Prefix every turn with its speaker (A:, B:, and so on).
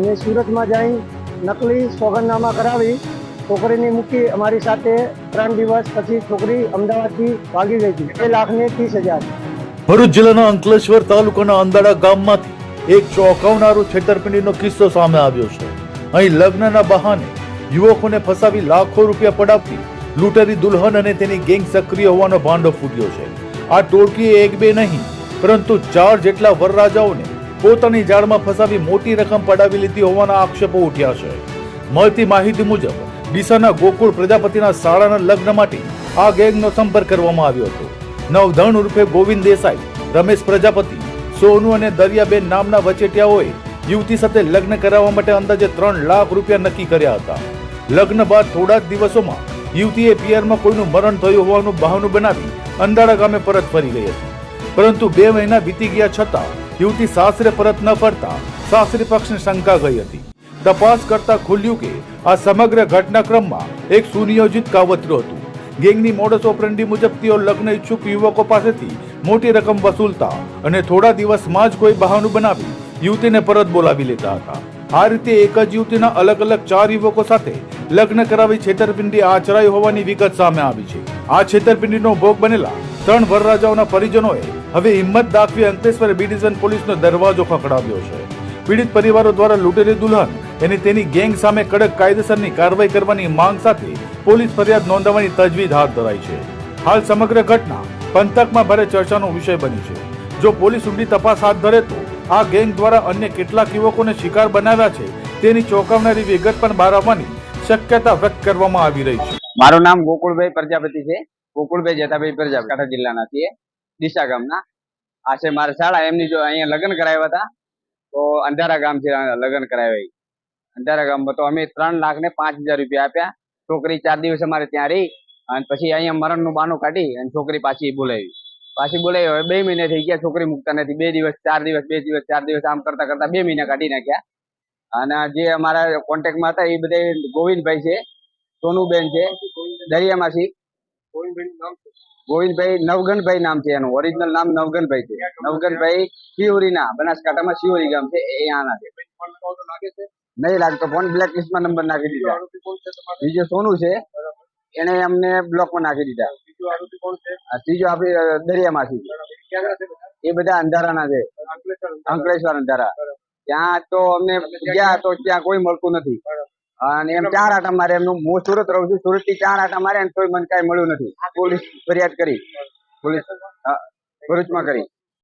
A: અમે સુરતમાં જઈ નકલી સોગંદનામા કરાવી છોકરીની મૂકી અમારી સાથે 3 દિવસ પછી છોકરી અમદાવાદથી ભાગી ગઈ હતી। 2,30,000।
B: ભરૂચ જિલ્લાના અંકલેશ્વર તાલુકાના અંદાડા ગામમાંથી એક ચોંકાવનારો છેતરપિંડીનો કિસ્સો સામે આવ્યો છે। અહીં લગ્નના બહાને યુવકોને ફસાવી લાખો રૂપિયા પડાવતી લૂંટેરી દુલ્હન અને તેની ગેંગ સક્રિય હોવાનો ભાંડો ફૂટ્યો છે। આ ટોળકીએ એક બે નહીં પરંતુ 4 જેટલા વરરાજાઓને પોતાની જાળમાં ફસાવી મોટી રકમ પડાવી લીધી હોવાના આક્ષેપો ઉઠ્યા છે। મળતી માહિતી મુજબ ડીસાના ગોકુળ પ્રજાપતિના શાળાના લગ્ન માટે આ ગેંગનો સંપર્ક કરવામાં આવ્યો હતો। નવધણ ઉર્ફે ગોવિંદ દેસાઈ, રમેશ પ્રજાપતિ, સોનુ અને દરિયાબેન નામના વચેટિયાઓએ યુવતી સાથે લગ્ન કરાવવા માટે અંદાજે 3 લાખ રૂપિયા નક્કી કર્યા હતા। લગ્ન બાદ થોડા જ દિવસોમાં યુવતીએ પિયરમાં કોઈનું મરણ થયું હોવાનું બહાનું બનાવી અંદાડા ગામે પરત ફરી ગઈ હતી, પરંતુ 2 મહિના વીતી ગયા છતાં યુવતી સાસરે પરત ન ફરતા સાસરી પક્ષને શંકા ગઈ હતી। તપાસ કરતા ખુલ્યું કે આ સમગ્ર ઘટનાક્રમમાં એક સુનિયોજિત કાવતરું હતું। ગેંગની મોડસ ઓપરેન્ડી મુજબ તેઓ લગ્ન ઈચ્છુક યુવકો પાસેથી મોટી રકમ વસૂલતા અને થોડા દિવસમાં જ કોઈ બહાનું બનાવી યુવતીને પરત બોલાવી લેતા હતા। આ રીતે એક જ યુવતીના અલગ અલગ 4 યુવકો સાથે લગ્ન કરાવી છેતરપિંડી આચરાઈ હોવાની વિગત સામે આવી છે। આ છેતરપિંડીનો ભોગ બનેલા 3 વરરાજાઓના પરિજનોએ હવે હિંમત દાખવી અંકલેશ્વર બી ડિવિઝન પોલીસનો દરવાજો ખખડાવ્યો છે। પીડિત પરિવારો દ્વારા લૂંટેલી દુલ્હન અને તેની ગેંગ સામે કડક કાયદેસરની કાર્યવાહી કરવાની માંગ સાથે પોલીસ ફરિયાદ નોંધવાની તજવીજ હાથ ધરાઈ છે। હાલ સમગ્ર ઘટના પંથકમાં ભારે ચર્ચાનો વિષય બની છે। જો પોલીસ ઊંડી તપાસ હાથ ધરે તો આ ગેંગ દ્વારા અન્ય કેટલાક યુવકોને શિકાર બનાવ્યા છે તેની ચોંકાવનારી વિગત પણ બહાર આવવાની શક્યતા વ્યક્ત કરવામાં આવી રહી છે।
C: મારું નામ ગોકુળભાઈ પ્રજાપતિ છે। ગોકુળભાઈ જેઠાભાઈ પ્રજાપતિ કાંઠા જિલ્લાના છીએ, ડીસા ગામના। આ છે મારા શાળા, એમની જો અહીંયા લગ્ન કરાવ્યા હતા તો અંધારા ગામ છે લગ્ન કરાવ્યા। અંધારા ગામમાં તો અમે 3,05,000 રૂપિયા આપ્યા। છોકરી 4 દિવસ અમારે ત્યાં રહી અને પછી અહીંયા મરણનું બહાનું કાઢી અને છોકરી પાછી બોલાવી। હવે 2 મહિના થઈ ગયા, છોકરી મૂકતા નથી। 2 દિવસ 4 દિવસ 2 દિવસ 4 દિવસ આમ કરતા કરતા 2 મહિના કાઢી નાખ્યા। અને જે અમારા કોન્ટેક્ટમાં હતા એ બધા ગોવિંદભાઈ છે, સોનુબેન છે, દરિયામાંથી ગોવિંદભાઈ, નવગણભાઈ નામ છે એનું, ઓરિજિનલ નામ નવગણભાઈ છે। નવગણભાઈ શિહોરીના, બનાસકાંઠામાં શિહોરી ગામ છે, એ આના છે। નહીં લાગતો ફોન, બ્લેક લિસ્ટમાં નંબર નાખી દીધા। બીજો સોનુ છે, એને અમને બ્લોકમાં નાખી દીધા। ત્રીજો આપણે દરિયામાંથી, એ બધા અંધારાના છે, અંકલેશ્વર અંધારા। ત્યાં તો અમને ગયા તો ત્યાં કોઈ મળતું નથી અને એમ 4 આટા મારે, એમનું હું સુરત રહું છું, સુરત થી 4 આટા મારે તોય મને કાંઈ મળ્યું નથી। પોલીસ ફરિયાદ કરી, પોલીસ ભરૂચમાં કરી।